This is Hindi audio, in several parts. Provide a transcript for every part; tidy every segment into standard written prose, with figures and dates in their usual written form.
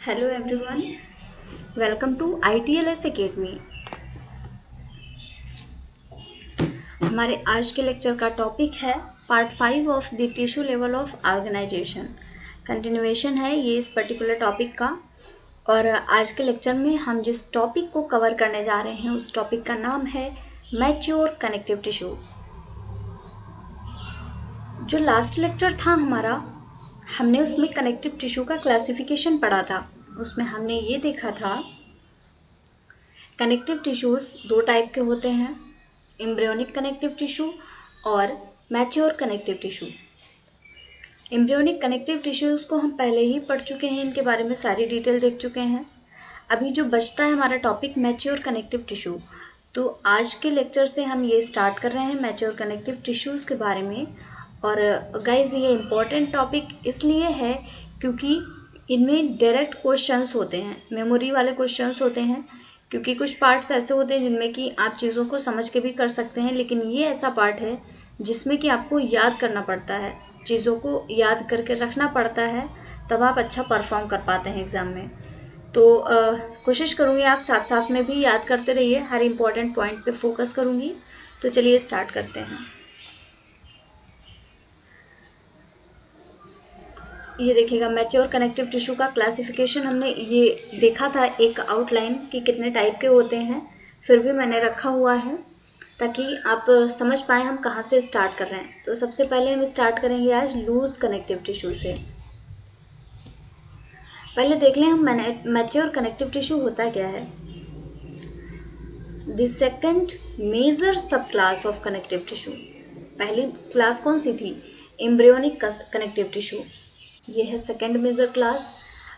Hello everyone, welcome to ITLS academy. हमारे आज के लेक्चर का टॉपिक है part 5 of the tissue level of organisation. Continuation है ये इस पर्टिकुलर टॉपिक का। और आज के लेक्चर में हम जिस टॉपिक को कवर करने जा रहे हैं उस टॉपिक का नाम है मैच्योर कनेक्टिव टिश्यू। जो लास्ट लेक्चर था हमारा, हमने उसमें कनेक्टिव टिश्यू का क्लासिफिकेशन पढ़ा था। उसमें हमने ये देखा था कनेक्टिव टिश्यूज दो टाइप के होते हैं, एम्ब्रियोनिक कनेक्टिव टिश्यू और mature connective tissue. Embryonic connective tissues को हम पहले ही पढ़ चुके हैं, इनके बारे में सारी डिटेल देख चुके हैं। अभी जो बचता है हमारा टॉपिक मैच्योर कनेक्टिव टिश्यू, तो आज के लेक्चर से हम ये स्टार्ट कर रहे हैं मैच्योर कनेक्टिव टिश्यूज के बारे में। और गाइज ये इम्पोर्टेंट टॉपिक इसलिए है क्योंकि इनमें डायरेक्ट क्वेश्चंस होते हैं, मेमोरी वाले क्वेश्चंस होते हैं। क्योंकि कुछ पार्ट्स ऐसे होते हैं जिनमें कि आप चीज़ों को समझ के भी कर सकते हैं, लेकिन ये ऐसा पार्ट है जिसमें कि आपको याद करना पड़ता है, चीज़ों को याद करके रखना पड़ता है, तब आप अच्छा परफॉर्म कर पाते हैं एग्ज़ाम में। तो कोशिश करूँगी आप साथ साथ में भी याद करते रहिए, हर इम्पोर्टेंट पॉइंट पे फोकस करूँगी। तो चलिए स्टार्ट करते हैं। ये देखिएगा मैच्योर कनेक्टिव टिश्यू का क्लासिफिकेशन हमने ये देखा था एक आउटलाइन कि कितने टाइप के होते हैं, फिर भी मैंने रखा हुआ है ताकि आप समझ पाएँ हम कहाँ से स्टार्ट कर रहे हैं। तो सबसे पहले हम स्टार्ट करेंगे आज लूज कनेक्टिव टिश्यू से। पहले देख लें हम मैच्योर कनेक्टिव टिश्यू होता क्या है। The second major sub class of connective tissue, पहली क्लास कौन सी थी? Embryonic connective tissue. ये है second major class.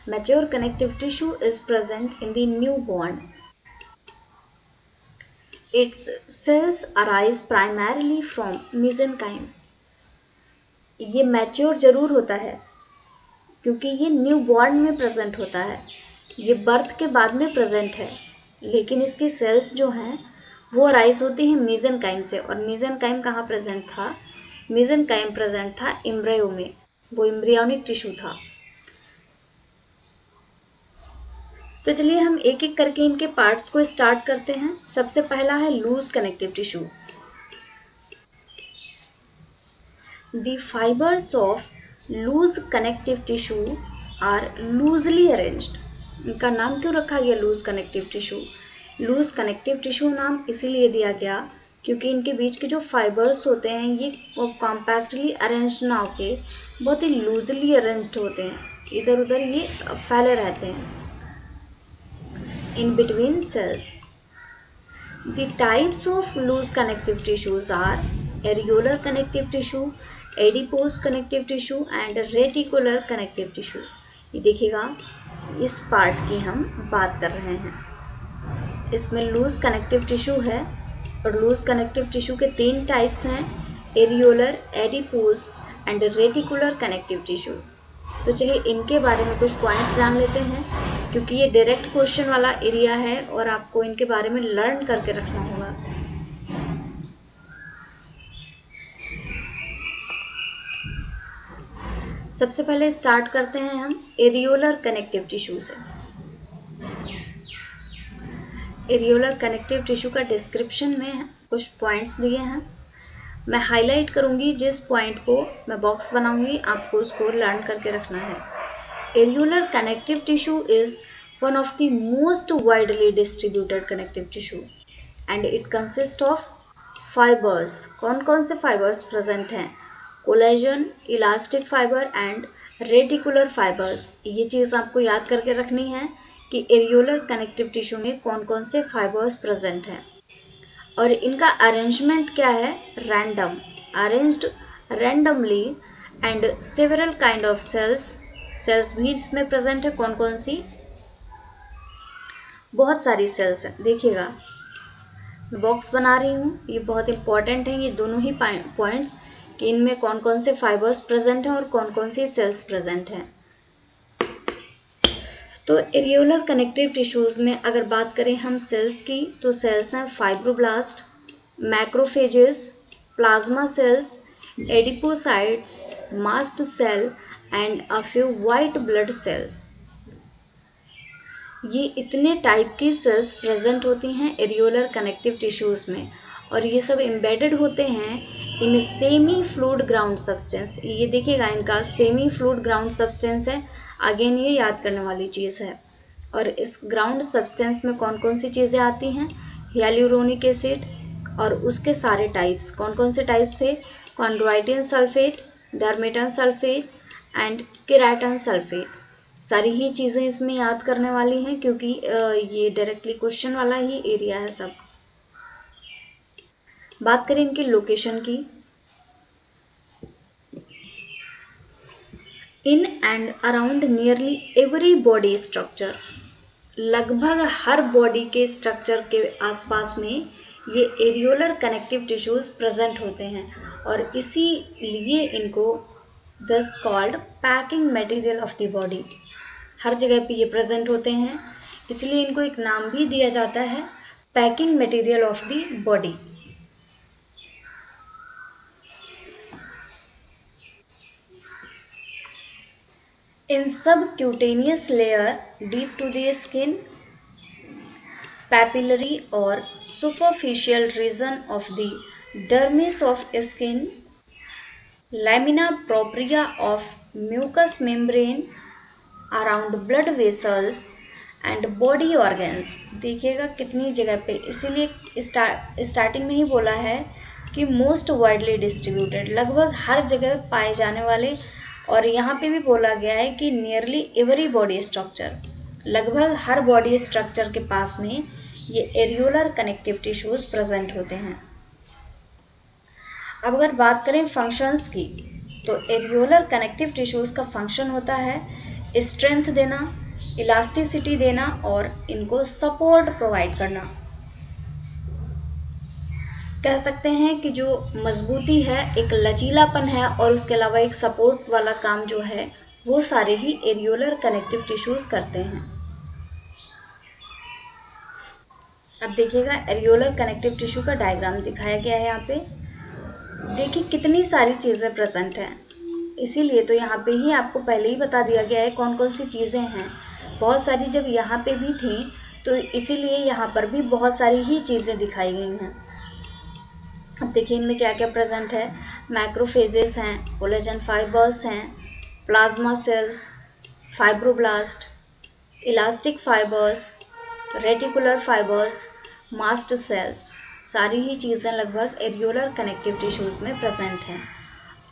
Mature connective tissue is present in the newborn. Its cells arise primarily from mesenchyme. ये मैच्योर जरूर होता है क्योंकि ये न्यूबॉर्न में प्रेजेंट होता है, ये बर्थ के बाद में प्रेजेंट है, लेकिन इसकी सेल्स जो हैं वो अराइज होती हैं मेसेनकाइम से। और मेसेनकाइम कहाँ प्रेजेंट था? मेसेनकाइम प्रेजेंट था एम्ब्रियो में, वो एम्ब्रियोनिक टिश्यू था। तो चलिए हम एक एक करके इनके पार्ट्स को स्टार्ट करते हैं। सबसे पहला है loose connective tissue. The fibres of loose connective tissue are loosely arranged. इनका नाम क्यों रखा गया loose connective tissue? Loose connective tissue नाम इसीलिए दिया गया क्योंकि इनके बीच के जो फाइबर्स होते हैं ये कॉम्पैक्टली अरेंज्ड ना होके बहुत ही लूजली अरेंज्ड होते हैं, इधर उधर ये फैले रहते हैं in between cells. The types of loose connective tissues are areolar connective tissue, adipose connective tissue and reticular connective tissue. ये देखिएगा इस पार्ट की हम बात कर रहे हैं। इसमें लूज कनेक्टिव टिश्यू है और लूज कनेक्टिव टिश्यू के तीन टाइप्स हैं, areolar, adipose and reticular connective tissue. तो चलिए इनके बारे में कुछ पॉइंट्स जान लेते हैं क्योंकि ये डायरेक्ट क्वेश्चन वाला एरिया है और आपको इनके बारे में लर्न करके रखना होगा। सबसे पहले स्टार्ट करते हैं हम एरियोलर कनेक्टिव टिश्यू से। एरियोलर कनेक्टिव टिश्यू का डिस्क्रिप्शन में कुछ पॉइंट्स दिए हैं, मैं हाईलाइट करूंगी, जिस पॉइंट को मैं बॉक्स बनाऊंगी आपको उसको लर्न करके रखना है। Areolar connective tissue is one of the most widely distributed connective tissue and it consists of fibers. कौन कौन से fibers present हैं? Collagen, elastic fibre and reticular fibres. ये चीज़ आपको याद करके रखनी है कि एरियोलर कनेक्टिव टिश्यू में कौन कौन से फाइबर्स प्रेजेंट हैं और इनका अरेंजमेंट क्या है? Random, arranged randomly and several kind of cells भी इसमें प्रेजेंट है। कौन कौन सी? बहुत सारी सेल्स हैं। देखिएगा बॉक्स बना रही हूँ, ये बहुत इंपॉर्टेंट है ये दोनों ही पॉइंट्स कि इनमें कौन कौन से फाइबर्स प्रेजेंट हैं और कौन कौन सी सेल्स प्रेजेंट हैं। तो एरियोलर कनेक्टिव टिश्यूज में अगर बात करें हम सेल्स की, तो सेल्स हैं fibroblast, macrophages, plasma cells, adipocytes, mast cell and a few white blood cells. ये इतने टाइप की सेल्स प्रेजेंट होती हैं एरियोलर कनेक्टिव टिश्यूज में, और ये सब एम्बेडेड होते हैं in semi fluid ground substance. ये देखिएगा इनका सेमी फ्लूइड ग्राउंड सब्सटेंस है, अगेन ये याद करने वाली चीज़ है। और इस ग्राउंड सब्सटेंस में कौन कौन सी चीज़ें आती हैं, हियालुरोनिक एसिड और उसके सारे टाइप्स, कौन कौन से टाइप्स थे, chondroitin sulphate, dermatan sulphate and keratan sulphate. सारी ही चीज़ें इसमें याद करने वाली हैं क्योंकि ये डायरेक्टली क्वेश्चन वाला ही एरिया है सब। बात करें इनकी लोकेशन की, in and around nearly every body structure, लगभग हर बॉडी के स्ट्रक्चर के आसपास में ये एरियोलर कनेक्टिव टिश्यूज प्रेजेंट होते हैं, और इसीलिए इनको thus called packing material of the body. हर जगह पे ये प्रेजेंट होते हैं, इसलिए इनको एक नाम भी दिया जाता है packing material of the body. इन सब cutaneous layer deep to the skin, papillary और superficial region of the dermis of skin, lamina propria of mucous membrane around blood vessels and body organs. देखिएगा कितनी जगह पे, इसीलिए स्टार्टिंग में ही बोला है कि मोस्ट वाइडली डिस्ट्रीब्यूटेड, लगभग हर जगह पाए जाने वाले, और यहाँ पे भी बोला गया है कि नियरली एवरी बॉडी स्ट्रक्चर, लगभग हर बॉडी स्ट्रक्चर के पास में ये एरियोलर कनेक्टिव टिश्यूज प्रेजेंट होते हैं। अब अगर बात करें फंक्शंस की, तो एरियोलर कनेक्टिव टिश्यूज का फंक्शन होता है स्ट्रेंथ देना, इलास्टिसिटी देना और इनको सपोर्ट प्रोवाइड करना। कह सकते हैं कि जो मजबूती है, एक लचीलापन है, और उसके अलावा एक सपोर्ट वाला काम जो है वो सारे ही एरियोलर कनेक्टिव टिश्यूज करते हैं। अब देखिएगा एरियोलर कनेक्टिव टिश्यू का डायग्राम दिखाया गया है यहाँ पे। देखिए कितनी सारी चीज़ें प्रेजेंट हैं, इसीलिए तो यहाँ पे ही आपको पहले ही बता दिया गया है कौन कौन सी चीज़ें हैं। बहुत सारी जब यहाँ पे भी थी तो इसीलिए यहाँ पर भी बहुत सारी ही चीज़ें दिखाई गई हैं। अब देखिए इनमें क्या क्या प्रेजेंट है, मैक्रोफेजेस हैं, कोलेजन फाइबर्स हैं, plasma cells, fibroblast, elastic fibres, reticular fibres, mast cells, सारी ही चीज़ें लगभग एरियोलर कनेक्टिव टिश्यूज में प्रेजेंट हैं।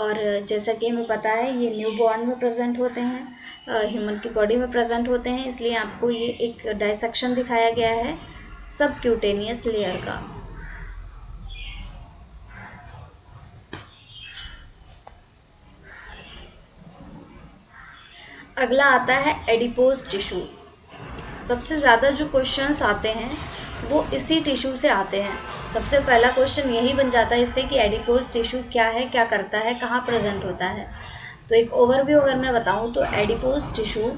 और जैसा कि हमें पता है ये न्यूबॉर्न में प्रेजेंट होते हैं, ह्यूमन की बॉडी में प्रेजेंट होते हैं, इसलिए आपको ये एक डायसेक्शन दिखाया गया है सब क्यूटेनियस लेयर का। अगला आता है एडिपोज टिश्यू। सबसे ज़्यादा जो क्वेश्चंस आते हैं वो इसी टिश्यू से आते हैं। सबसे पहला क्वेश्चन यही बन जाता है इससे कि एडिपोज टिश्यू क्या है, क्या करता है, कहाँ प्रेजेंट होता है। तो एक ओवरव्यू अगर मैं बताऊँ तो एडिपोज टिश्यू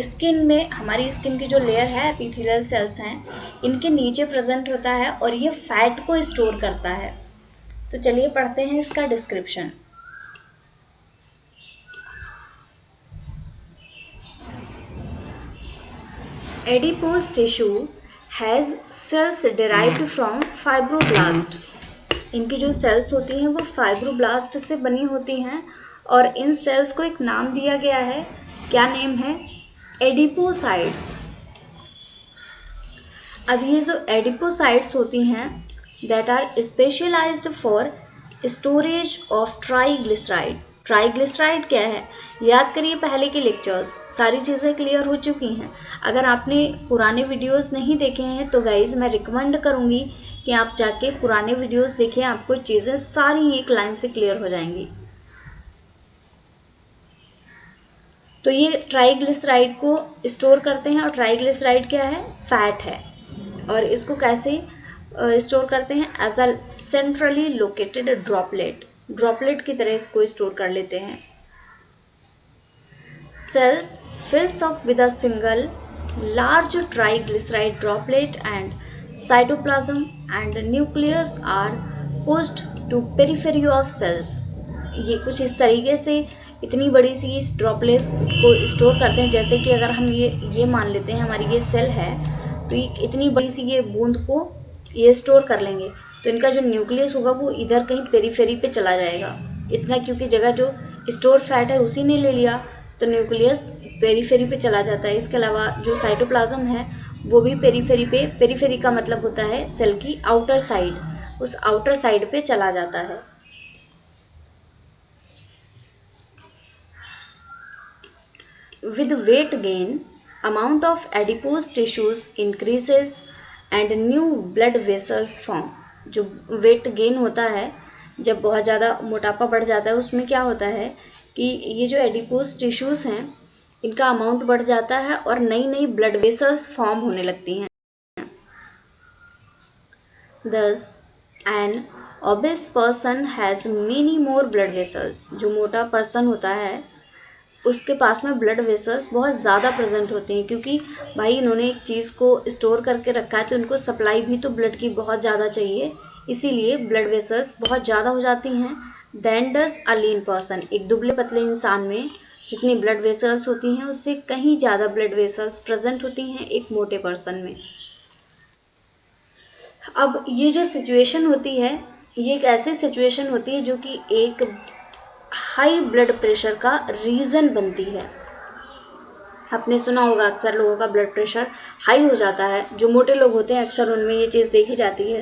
स्किन में, हमारी स्किन की जो लेयर है एपिथेलियल सेल्स हैं, इनके नीचे प्रेजेंट होता है और ये फैट को स्टोर करता है। तो चलिए पढ़ते हैं इसका description. Adipose tissue has cells derived from fibroblast। इनकी जो सेल्स होती हैं वो फाइब्रोब्लास्ट से बनी होती हैं, और इन सेल्स को एक नाम दिया गया है, क्या नेम है, एडिपोसाइट्स। अब ये जो एडिपोसाइट्स होती हैं that are specialised for storage of triglyceride. Triglyceride क्या है, याद करिए पहले के लेक्चर्स, सारी चीज़ें क्लियर हो चुकी हैं। अगर आपने पुराने वीडियोस नहीं देखे हैं तो गाइज मैं रिकमेंड करूँगी कि आप जाके पुराने वीडियोस देखें, आपको चीज़ें सारी एक लाइन से क्लियर हो जाएंगी। तो ये ट्राइग्लिसराइड को स्टोर करते हैं, और ट्राइग्लिसराइड क्या है, फैट है, और इसको कैसे स्टोर करते हैं, as a centrally located droplet, droplet की तरह इसको स्टोर कर लेते हैं। Cells fills up with a single large triglyceride droplet and cytoplasm and nucleus are pushed to periphery of cells। ये कुछ इस तरीके से इतनी बड़ी सी इस ड्रॉपलेट्स को स्टोर करते हैं। जैसे कि अगर हम ये मान लेते हैं हमारी ये सेल है, तो इतनी बड़ी सी ये बूंद को ये स्टोर कर लेंगे, तो इनका जो न्यूक्लियस होगा वो इधर कहीं पेरीफेरी पे चला जाएगा। इतना क्योंकि जगह जो स्टोर फैट है उसी ने ले लिया, तो न्यूक्लियस पेरीफेरी पे चला जाता है। इसके अलावा जो साइटोप्लाज्म है वो भी पेरीफेरी पे, पेरीफेरी का मतलब होता है सेल की आउटर साइड, उस आउटर साइड पे चला जाता है। With weight gain, amount of adipose tissues increases and new blood vessels form। जो वेट गेन होता है, जब बहुत ज़्यादा मोटापा बढ़ जाता है, उसमें क्या होता है कि ये जो एडिपोज टिश्यूज़ हैं इनका अमाउंट बढ़ जाता है और नई नई ब्लड वेसल्स फॉर्म होने लगती हैं। Thus, an obese person has many more blood vessels। जो मोटा पर्सन होता है उसके पास में ब्लड वेसल्स बहुत ज़्यादा प्रेजेंट होते हैं, क्योंकि भाई इन्होंने एक चीज़ को स्टोर करके रखा है तो इनको सप्लाई भी तो ब्लड की बहुत ज़्यादा चाहिए, इसीलिए ब्लड वेसल्स बहुत ज़्यादा हो जाती हैं। Then does a lean person. एक दुबले पतले इंसान में जितनी ब्लड वेसल्स होती हैं उससे कहीं ज़्यादा ब्लड वेसल्स प्रेजेंट होती हैं एक मोटे पर्सन में। अब ये जो सिचुएशन होती है ये एक ऐसी सिचुएशन होती है जो कि एक हाई ब्लड प्रेशर का रीज़न बनती है। आपने सुना होगा अक्सर लोगों का ब्लड प्रेशर हाई हो जाता है, जो मोटे लोग होते हैं अक्सर उनमें ये चीज़ देखी जाती है।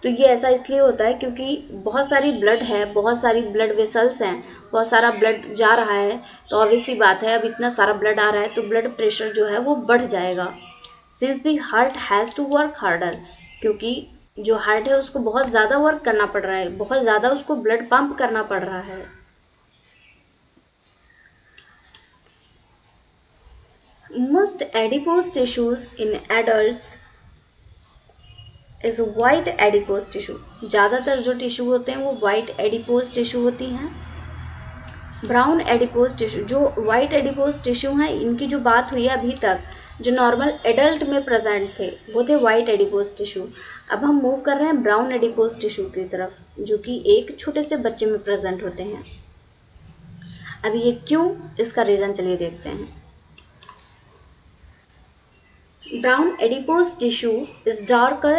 तो ये ऐसा इसलिए होता है क्योंकि बहुत सारी ब्लड है, बहुत सारी ब्लड वेसल्स हैं, बहुत सारा ब्लड जा रहा है, तो ऑब्वियस सी बात है अब इतना सारा ब्लड आ रहा है तो ब्लड प्रेशर जो है वो बढ़ जाएगा। Since the heart has to work harder, क्योंकि जो हार्ट है उसको बहुत ज़्यादा वर्क करना पड़ रहा है, बहुत ज़्यादा उसको ब्लड पंप करना पड़ रहा है। Most adipose tissues in adults is white adipose tissue। ज़्यादातर जो टिश्यू होते हैं वो white adipose tissue होती हैं। ब्राउन एडिपोज टिश्यू, जो वाइट एडिपोज टिश्यू हैं इनकी जो बात हुई है अभी तक, जो नॉर्मल एडल्ट में प्रेजेंट थे वो थे वाइट एडिपोज टिश्यू। अब हम मूव कर रहे हैं ब्राउन एडिपोज टिश्यू की तरफ, जो कि एक छोटे से बच्चे में प्रेजेंट होते हैं। अब ये क्यों, इसका रीज़न चलिए देखते हैं। Brown adipose tissue is darker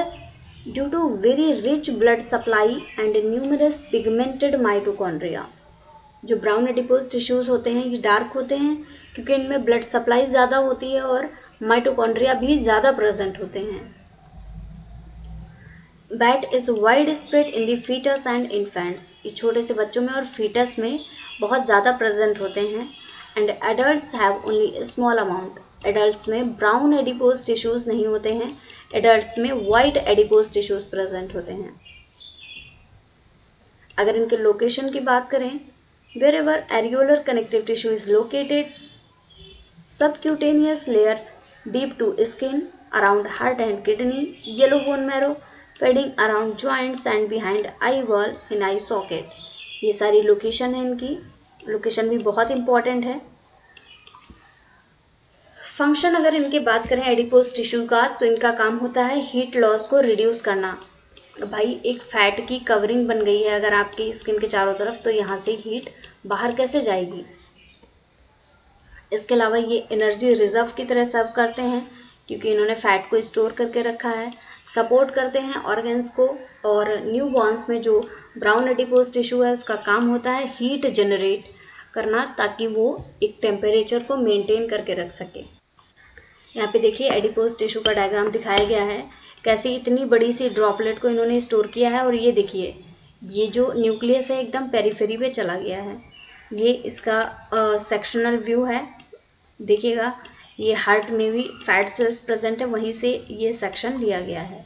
due to very rich blood supply and numerous pigmented mitochondria। जो ब्राउन एडिपोज टिश्यूज होते हैं ये डार्क होते हैं क्योंकि इनमें ब्लड सप्लाई ज़्यादा होती है और माइटोकॉन्ड्रिया भी ज़्यादा प्रेजेंट होते हैं। Fat is widespread in the foetus and infants. ये छोटे से बच्चों में और फीटस में बहुत ज़्यादा प्रेजेंट होते हैं। And adults have only small amount. Adults में ब्राउन एडिपोज टिश्यूज नहीं होते हैं, एडल्ट्स में वाइट एडिपोज टिश्यूज प्रेजेंट होते हैं। अगर इनके लोकेशन की बात करें, wherever areolar connective tissue is located, subcutaneous layer deep to skin, around heart and kidney, yellow bone marrow, padding around joints and behind eye wall in eye socket। ये सारी लोकेशन है इनकी, लोकेशन भी बहुत इंपॉर्टेंट है। फंक्शन अगर इनकी बात करें एडिपोज टिश्यू का, तो इनका काम होता है हीट लॉस को रिड्यूस करना। भाई एक फैट की कवरिंग बन गई है अगर आपकी स्किन के चारों तरफ, तो यहाँ से हीट बाहर कैसे जाएगी। इसके अलावा ये एनर्जी रिजर्व की तरह सर्व करते हैं क्योंकि इन्होंने फैट को स्टोर करके रखा है। सपोर्ट करते हैं ऑर्गन्स को, और न्यू बॉर्न्स में जो ब्राउन एडिपोज टिश्यू है उसका काम होता है हीट जनरेट करना, ताकि वो एक टेम्परेचर को मेंटेन करके रख सके। यहाँ पे देखिए एडिपोज टिश्यू का डायग्राम दिखाया गया है, कैसे इतनी बड़ी सी ड्रॉपलेट को इन्होंने स्टोर किया है। और ये देखिए ये जो न्यूक्लियस है एकदम पेरिफेरी पे चला गया है। ये इसका सेक्शनल व्यू है, देखिएगा ये हार्ट में भी फैट सेल्स प्रेजेंट है, वहीं से ये सेक्शन लिया गया है।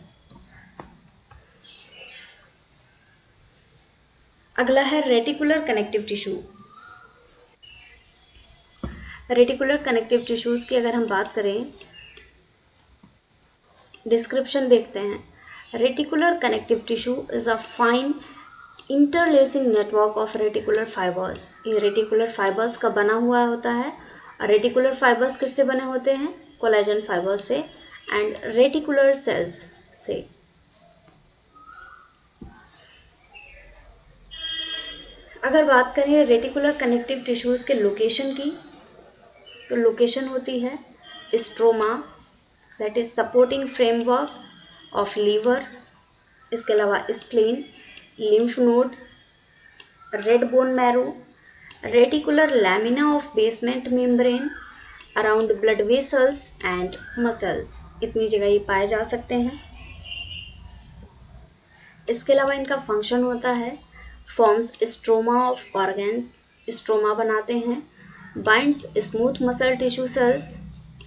अगला है reticular connective tissue. Reticular connective tissues की अगर हम बात करें, डिस्क्रिप्शन देखते हैं। Reticular connective tissue is a fine interlacing network of reticular fibres. ये रेटिकुलर फाइबर्स का बना हुआ होता है। रेटिकुलर फाइबर्स किससे बने होते हैं? कोलेजन फाइबर्स से एंड रेटिकुलर सेल्स से। अगर बात करें रेटिकुलर कनेक्टिव टिश्यूज़ के लोकेशन की, तो लोकेशन होती है stroma, that is supporting framework of liver, इसके अलावा spleen, lymph node, red bone marrow, reticular lamina of basement membrane around blood vessels and muscles, इतनी जगह ये पाए जा सकते हैं। इसके अलावा इनका फंक्शन होता है forms stroma of organs, stroma बनाते हैं, binds smooth muscle tissue cells,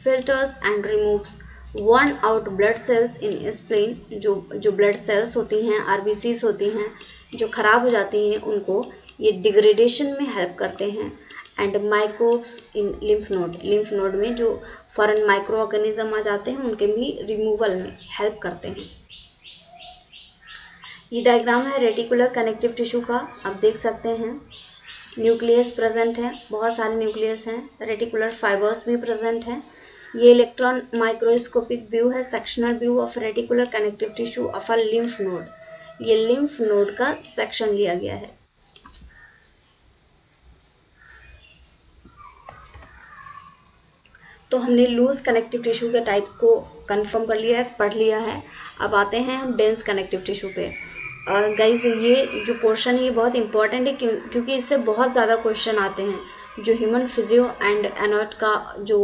filters and removes worn out blood cells in spleen, जो ब्लड सेल्स होती हैं, आरबीसीज होती हैं, जो खराब हो जाती हैं, उनको ये डिग्रेडेशन में हेल्प करते हैं। And microbes in lymph node में जो फॉरेन माइक्रो ऑर्गेनिज्म आ जाते हैं उनके भी रिमूवल में हेल्प करते हैं। ये डायग्राम है रेटिकुलर कनेक्टिव टिश्यू का, आप देख सकते हैं न्यूक्लियस प्रेजेंट है, बहुत सारे न्यूक्लियस हैं, रेटिकुलर फाइबर्स भी प्रेजेंट हैं। ये इलेक्ट्रॉन माइक्रोस्कोपिक व्यू है, sectional view of reticular connective tissue of a lymph node, ये लिम्फ नोड का सेक्शन लिया गया है। तो हमने लूज कनेक्टिव टिश्यू के टाइप्स को कंफर्म कर लिया है, पढ़ लिया है। अब आते हैं हम डेंस कनेक्टिव टिश्यू पे। गाइज ये जो पोर्शन है ये बहुत इंपॉर्टेंट है क्योंकि इससे बहुत ज़्यादा क्वेश्चन आते हैं। जो ह्यूमन फिजियो एंड एनाट का जो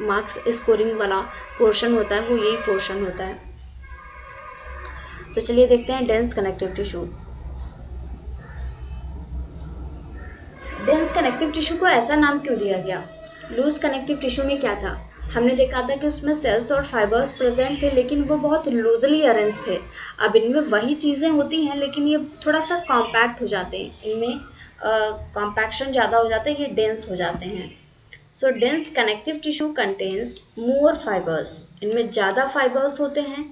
मार्क्स स्कोरिंग वाला पोर्शन होता है वो यही पोर्शन होता है। तो चलिए देखते हैं dense connective tissue. Dense connective tissue को ऐसा नाम क्यों दिया गया? लूज कनेक्टिव टिश्यू में क्या था? हमने देखा था कि उसमें सेल्स और फाइबर्स प्रेजेंट थे लेकिन वो बहुत लूजली अरेंज थे। अब इनमें वही चीज़ें होती हैं लेकिन ये थोड़ा सा कॉम्पैक्ट हो जाते हैं, इनमें कॉम्पैक्शन ज़्यादा हो जाता है, ये डेंस हो जाते हैं। So dense connective tissue contains more fibres, इनमें ज़्यादा फाइबर्स होते हैं,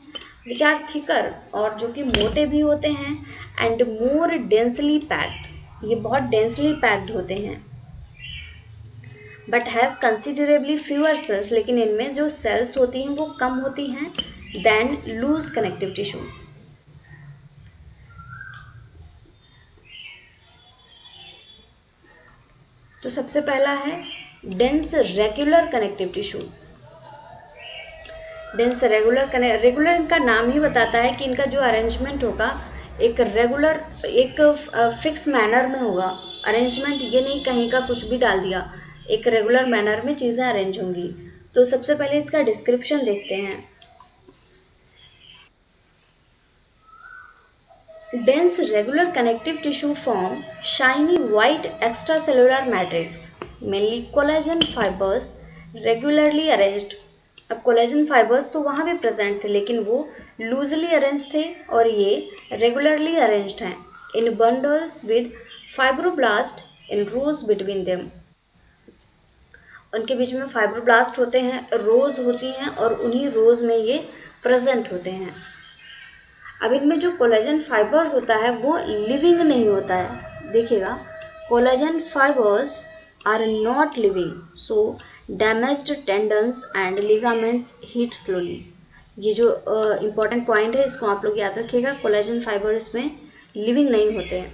विच आर थिकर और जो कि मोटे भी होते हैं, एंड मोर डेंसली पैक्ड, ये बहुत डेंसली पैक्ड होते हैं। But have considerably fewer cells, लेकिन इनमें जो सेल्स होती हैं वो कम होती हैं देन लूज कनेक्टिव टिश्यू। तो सबसे पहला है dense regular connective tissue. Dense regular इनका नाम ही बताता है कि इनका जो अरेंजमेंट होगा एक रेगुलर, एक फिक्स मैनर में होगा। अरेंजमेंट ये नहीं कहीं का कुछ भी डाल दिया, एक रेगुलर मैनर में चीज़ें अरेंज होंगी। तो सबसे पहले इसका डिस्क्रिप्शन देखते हैं। Dense regular connective tissue form shiny white extracellular matrix, mainly collagen fibres regularly arranged. अब कोलेजन फाइबर्स तो वहाँ भी प्रेजेंट थे लेकिन वो लूजली अरेंज थे और ये रेगुलरली अरेंज्ड हैं in bundles with fibroblast in rows between them. उनके बीच में फाइब्रोब्लास्ट होते हैं, रोज होती हैं और उन्हीं रोज में ये प्रेजेंट होते हैं। अब इनमें जो कोलेजन फाइबर होता है वो लिविंग नहीं होता है, देखिएगा collagen fibres are not living, so damaged tendons and ligaments heal slowly. ये जो इम्पोर्टेंट पॉइंट है इसको आप लोग याद रखिएगा, कोलेजन फाइबर इसमें लिविंग नहीं होते हैं।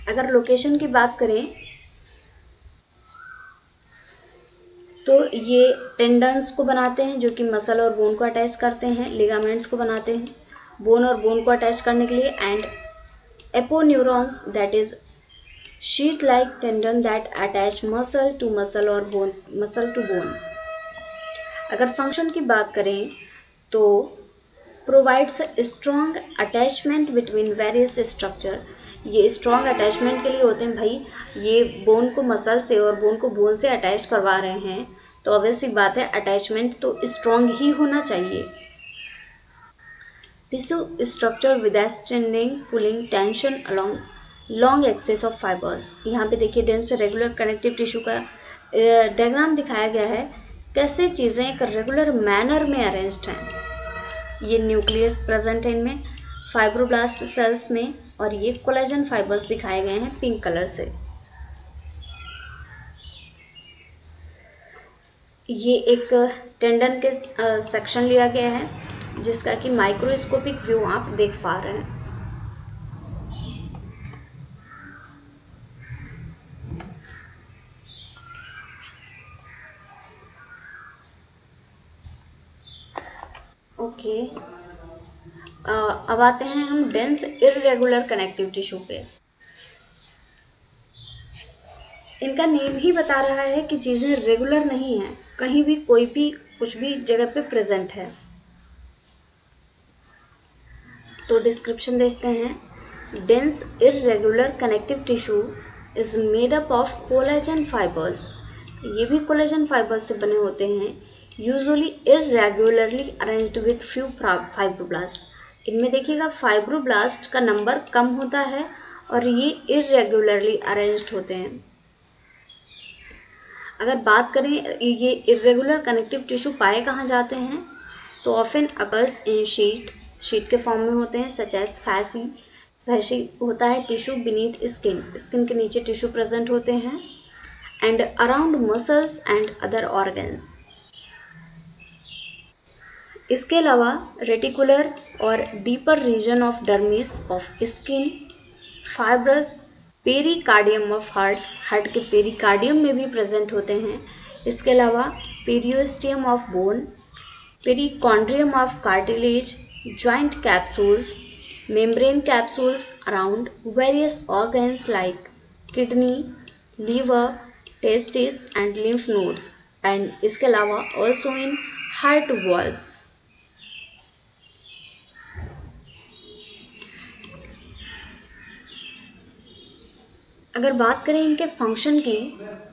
अगर लोकेशन की बात करें तो ये टेंडन्स को बनाते हैं जो कि मसल और बोन को अटैच करते हैं, लिगामेंट्स को बनाते हैं बोन और बोन को अटैच करने के लिए, and aponeuroses that is sheet like tendon that attach muscle to muscle और बोन, मसल टू बोन। अगर फंक्शन की बात करें तो provides strong attachment between various structure, ये स्ट्रॉन्ग अटैचमेंट के लिए होते हैं। भाई ये बोन को मसल से और बोन को बोन से अटैच करवा रहे हैं तो ऑब्वियस सी बात है अटैचमेंट तो स्ट्रॉन्ग ही होना चाहिए। Tissue structure withstanding pulling tension along long axis of fibres. यहाँ पे देखिए डेंस रेगुलर कनेक्टिव टिश्यू का डायग्राम दिखाया गया है, कैसे चीज़ें एक रेगुलर मैनर में अरेंज्ड हैं। ये न्यूक्लियस प्रेजेंट है इनमें, फाइब्रोब्लास्ट सेल्स में, और ये कोलेजन फाइबर्स दिखाए गए हैं पिंक कलर से। ये एक टेंडन के सेक्शन लिया गया है जिसका कि माइक्रोस्कोपिक व्यू आप देख पा रहे हैं। ओके, अब आते हैं हम डेंस इररेगुलर कनेक्टिव टिश्यू पे। इनका नेम ही बता रहा है कि चीज़ें रेगुलर नहीं हैं, कहीं भी कोई भी कुछ भी जगह पे प्रेजेंट है। तो डिस्क्रिप्शन देखते हैं। Dense irregular connective tissue is made up of collagen fibres. ये भी कोलेजन फाइबर्स से बने होते हैं। Usually irregularly arranged with few fibroblast. इनमें देखिएगा फाइब्रोब्लास्ट का नंबर कम होता है और ये इररेगुलरली अरेंज्ड होते हैं। अगर बात करें ये इरेगुलर कनेक्टिव टिश्यू पाए कहाँ जाते हैं, तो ऑफन अकर्स इन शीट के फॉर्म में होते हैं, सच एज फैसी होता है टिश्यू बीनीथ स्किन के नीचे टिश्यू प्रेजेंट होते हैं, and around muscles and other organs. इसके अलावा रेटिकुलर और deeper region of dermis of skin, fibrous pericardium of heart के पेरिकार्डियम में भी प्रेजेंट होते हैं। इसके अलावा periosteum of bone, perichondrium of cartilage, joint capsules, membrane capsules around various organs like kidney, liver, testis and lymph nodes, and इसके अलावा ऑल्सो इन हार्ट वॉल्स। अगर बात करें इनके फंक्शन की,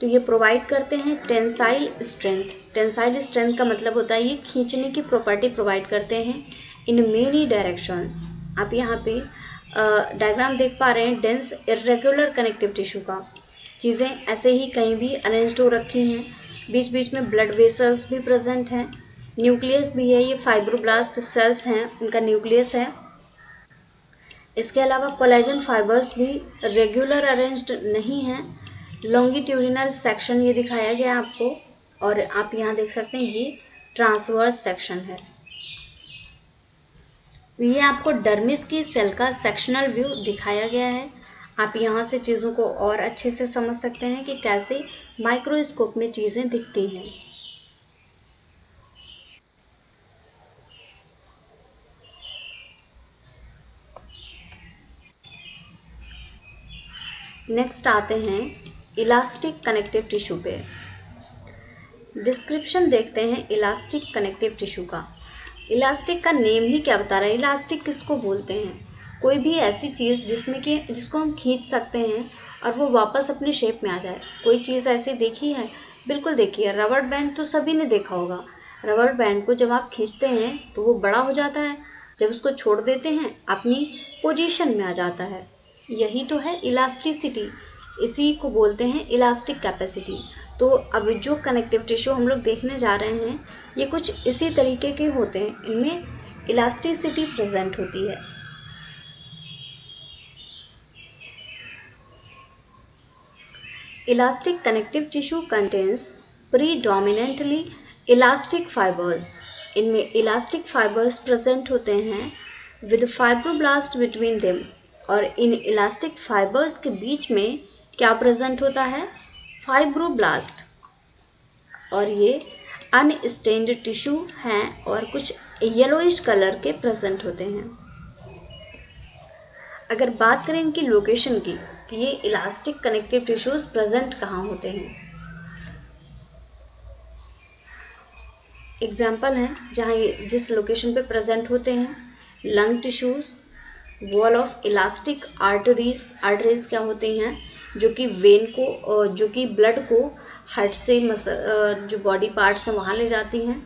तो ये प्रोवाइड करते हैं टेंसाइल स्ट्रेंथ। टेंसाइल स्ट्रेंथ का मतलब होता है ये खींचने की प्रॉपर्टी प्रोवाइड करते हैं इन मेनी डायरेक्शंस। आप यहाँ पे डायग्राम देख पा रहे हैं डेंस इरेगुलर कनेक्टिव टिश्यू का। चीज़ें ऐसे ही कहीं भी अरेंज्ड हो रखी हैं, बीच बीच में ब्लड वेसल्स भी प्रेजेंट हैं, न्यूक्लियस भी है, ये फाइब्रोब्लास्ट सेल्स हैं उनका न्यूक्लियस है। इसके अलावा कोलेजन फाइबर्स भी रेगुलर अरेंज्ड नहीं हैं। लॉन्गिट्यूडिनल सेक्शन ये दिखाया गया आपको, और आप यहाँ देख सकते हैं ये ट्रांसवर्स सेक्शन है। ये आपको डर्मिस की सेल का सेक्शनल व्यू दिखाया गया है। आप यहाँ से चीज़ों को और अच्छे से समझ सकते हैं कि कैसे माइक्रोस्कोप में चीज़ें दिखती हैं। नेक्स्ट आते हैं इलास्टिक कनेक्टिव टिश्यू पे। डिस्क्रिप्शन देखते हैं इलास्टिक कनेक्टिव टिश्यू का। इलास्टिक का नेम ही क्या बता रहा है, इलास्टिक किसको बोलते हैं? कोई भी ऐसी चीज़ जिसको हम खींच सकते हैं और वो वापस अपने शेप में आ जाए। कोई चीज़ ऐसी देखी है? बिल्कुल देखी है। रबर बैंड तो सभी ने देखा होगा। रबर बैंड को जब आप खींचते हैं तो वो बड़ा हो जाता है, जब उसको छोड़ देते हैं अपनी पोजीशन में आ जाता है। यही तो है इलास्टिसिटी, इसी को बोलते हैं इलास्टिक कैपेसिटी। तो अब जो कनेक्टिव टिश्यू हम लोग देखने जा रहे हैं ये कुछ इसी तरीके के होते हैं, इनमें इलास्टिसिटी प्रेजेंट होती है। Elastic connective tissue contains predominantly elastic fibres. इनमें इलास्टिक फाइबर्स प्रेजेंट होते हैं विद फाइब्रोब्लास्ट बिटवीन देम, और इन इलास्टिक फाइबर्स के बीच में क्या प्रेजेंट होता है? फाइब्रोब्लास्ट। और ये अनस्टेन्ड टिश्यू हैं और कुछ येलोइश कलर के प्रेजेंट होते हैं। अगर बात करें इनकी लोकेशन की कि ये इलास्टिक कनेक्टिव टिश्यूज प्रेजेंट कहाँ होते हैं, एग्जाम्पल हैं जहाँ ये जिस लोकेशन पे प्रेजेंट होते हैं। Lung tissues, wall of elastic arteries. Arteries क्या होती हैं? जो कि वेन को, जो कि ब्लड को हार्ट से जो बॉडी पार्ट्स हैं वहाँ ले जाती हैं।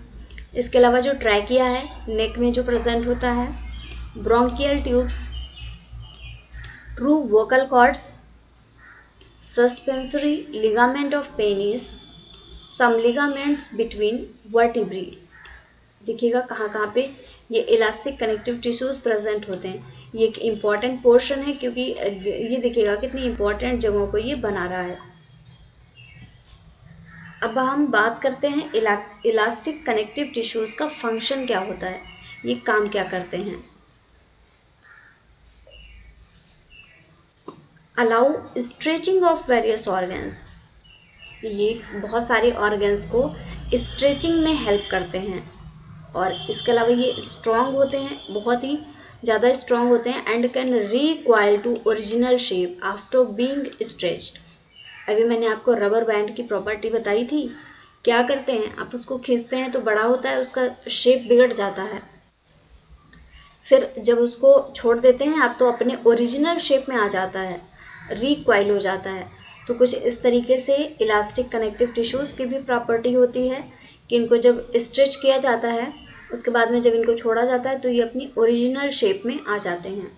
इसके अलावा जो ट्रैकिया है नेक में जो प्रेजेंट होता है। Bronchial tubes, true vocal cords, suspensory ligament of penis, some ligaments between vertebrae. देखिएगा कहाँ कहाँ पे ये इलास्टिक कनेक्टिव टिश्यूज प्रेजेंट होते हैं। ये एक इम्पॉर्टेंट पोर्शन है क्योंकि ये देखिएगा कितनी इम्पॉर्टेंट जगहों को ये बना रहा है। अब हम बात करते हैं इलास्टिक कनेक्टिव टिश्यूज का फंक्शन क्या होता है, ये काम क्या करते हैं। Allow stretching of various organs. ये बहुत सारे ऑर्गन्स को स्ट्रेचिंग में हेल्प करते हैं और इसके अलावा ये स्ट्रॉन्ग होते हैं, बहुत ही ज़्यादा स्ट्रॉन्ग होते हैं and can recoil to original shape after being stretched. अभी मैंने आपको रबर बैंड की प्रॉपर्टी बताई थी, क्या करते हैं आप उसको खींचते हैं तो बड़ा होता है, उसका शेप बिगड़ जाता है, फिर जब उसको छोड़ देते हैं आप तो अपने ओरिजिनल शेप में आ जाता है, रिक्वाइल हो जाता है। तो कुछ इस तरीके से इलास्टिक कनेक्टिव टिश्यूज़ की भी प्रॉपर्टी होती है कि इनको जब स्ट्रेच किया जाता है उसके बाद में जब इनको छोड़ा जाता है तो ये अपनी ओरिजिनल शेप में आ जाते हैं।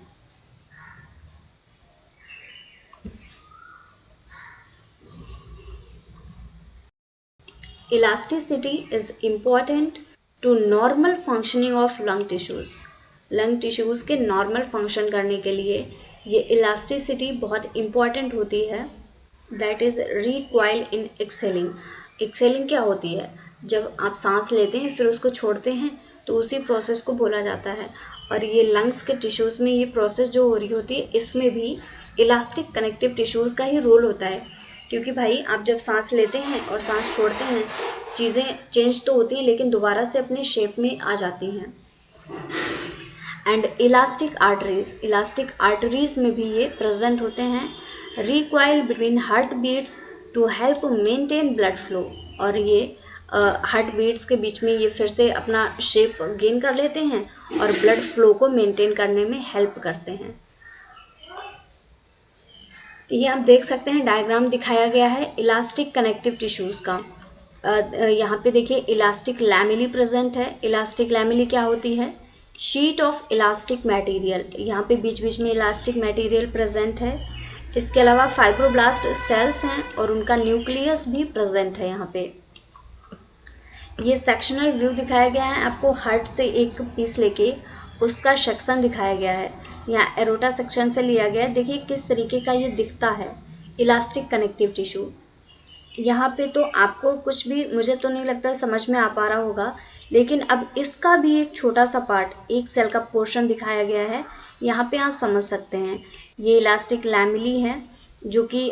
Elasticity is important to normal functioning of lung tissues. Lung tissues के नॉर्मल फंक्शन करने के लिए ये इलास्टिसिटी बहुत इम्पॉर्टेंट होती है। That is recoil in excelling. Excelling क्या होती है? जब आप सांस लेते हैं फिर उसको छोड़ते हैं तो उसी प्रोसेस को बोला जाता है। और ये लंग्स के टिश्यूज़ में ये प्रोसेस जो हो रही होती है इसमें भी इलास्टिक कनेक्टिव टिश्यूज़ का ही रोल होता है, क्योंकि भाई आप जब सांस लेते हैं और सांस छोड़ते हैं चीज़ें चेंज तो होती हैं लेकिन दोबारा से अपने शेप में आ जाती हैं। एंड इलास्टिक आर्टरीज में भी ये प्रेजेंट होते हैं। Recoil between heart beats to help maintain blood flow. और ये हार्ट बीट्स के बीच में ये फिर से अपना शेप गेन कर लेते हैं और ब्लड फ्लो को मेंटेन करने में हेल्प करते हैं। ये आप देख सकते हैं डायग्राम दिखाया गया है इलास्टिक कनेक्टिव टिश्यूज़ का। यहाँ पे देखिए इलास्टिक लैमेली प्रेजेंट है। इलास्टिक लैमेली क्या होती है? Sheet of elastic material. यहाँ पे बीच बीच में इलास्टिक मटेरियल प्रेजेंट है। इसके अलावा फाइब्रोब्लास्ट सेल्स हैं और उनका न्यूक्लियस भी प्रेजेंट है। यहाँ पे ये सेक्शनल व्यू दिखाया गया है आपको। हार्ट से एक पीस लेके उसका सेक्शन दिखाया गया है। यहाँ एरोटा सेक्शन से लिया गया है। देखिए किस तरीके का ये दिखता है इलास्टिक कनेक्टिव टिश्यू। यहाँ पे तो आपको कुछ भी मुझे तो नहीं लगता समझ में आ पा रहा होगा, लेकिन अब इसका भी एक छोटा सा पार्ट, एक सेल का पोर्शन दिखाया गया है। यहाँ पे आप समझ सकते हैं ये इलास्टिक लैमेली है, जो कि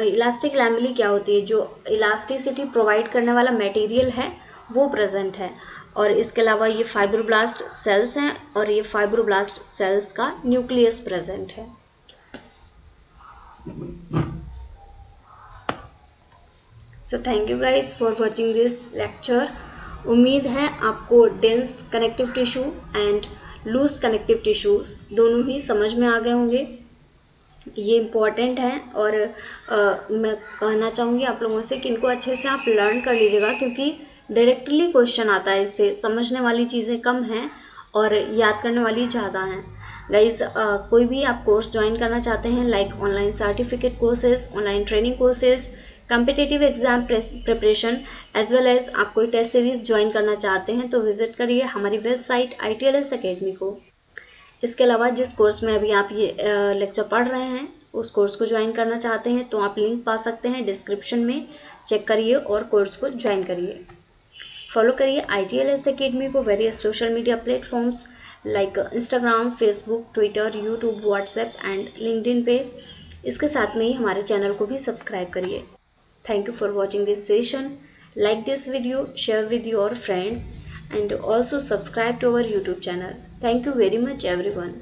इलास्टिक लैमेली क्या होती है? जो इलास्टिसिटी प्रोवाइड करने वाला मटेरियल है वो प्रेजेंट है। और इसके अलावा ये फाइब्रोब्लास्ट सेल्स हैं और ये फाइब्रोब्लास्ट सेल्स का न्यूक्लियस प्रेजेंट है। So thank you guys for watching this lecture. उम्मीद है आपको dense connective tissue and loose connective tissues दोनों ही समझ में आ गए होंगे। ये इम्पॉर्टेंट है और मैं कहना चाहूँगी आप लोगों से कि इनको अच्छे से आप लर्न कर लीजिएगा, क्योंकि डायरेक्टली क्वेश्चन आता है इससे। समझने वाली चीज़ें कम हैं और याद करने वाली ज़्यादा हैं। गाइज कोई भी आप कोर्स ज्वाइन करना चाहते हैं like online certificate courses, online training courses, competitive exam preparation as well as आप कोई टेस्ट सीरीज ज्वाइन करना चाहते हैं तो विजिट करिए हमारी वेबसाइट ITLS अकेडमी को। इसके अलावा जिस कोर्स में अभी आप ये लेक्चर पढ़ रहे हैं उस कोर्स को ज्वाइन करना चाहते हैं तो आप लिंक पा सकते हैं डिस्क्रिप्शन में, चेक करिए और कोर्स को ज्वाइन करिए। फॉलो करिए ITLS अकेडमी को various social media platforms like Instagram, Facebook, Twitter, YouTube, WhatsApp and LinkedIn पे। इसके साथ में ही हमारे चैनल को भी सब्सक्राइब करिए। Thank you for watching this session. Like this video, share with your friends and also subscribe to our YouTube channel. Thank you very much everyone.